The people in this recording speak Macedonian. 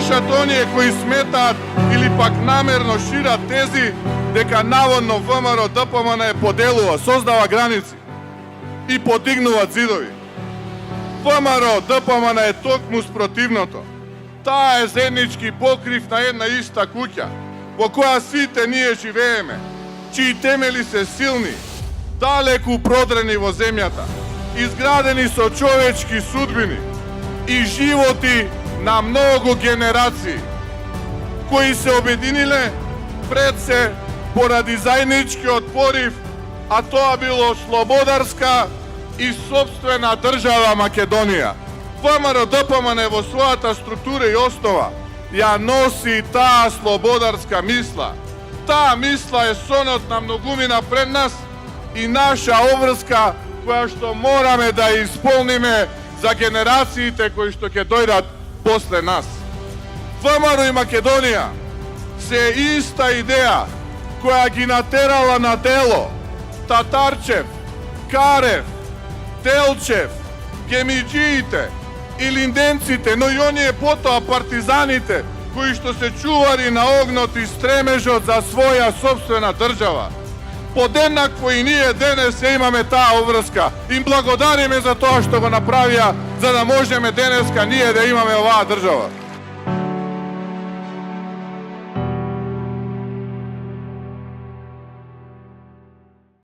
слушат оние кои сметаат или пак намерно шират тези дека наводно ВМРО ДПМН поделува, создава граници и подигнува зидови. ВМРО ДПМН е токму спротивното. Таа е заеднички покрив на една иста куќа, во која сите ние живееме, чии темели се силни, далеку продрени во земјата, изградени со човечки судбини и животи на многу генерации, кои се обединиле пред се поради заедничкиот порив, а тоа било слободарска и собствена држава Македонија. ВМРО ДПМН во својата структура и основа ја носи таа слободарска мисла. Таа мисла е сонот на многумина пред нас и наша обврска која што мораме да исполниме за генерациите кои што ќе дојдат после нас. ВМРО и Македонија се иста идеја која ги натерала на дело Татарчев, Карев, Делчев, Гемиџиите и линденците, но и оние потоа партизаните кои што се чувари на огнот и стремежот за своја собствена држава. Подеднакво и ние денес имаме таа обврска. Им благодариме за тоа што го направија, за да можеме денеска ние да имаме оваа држава.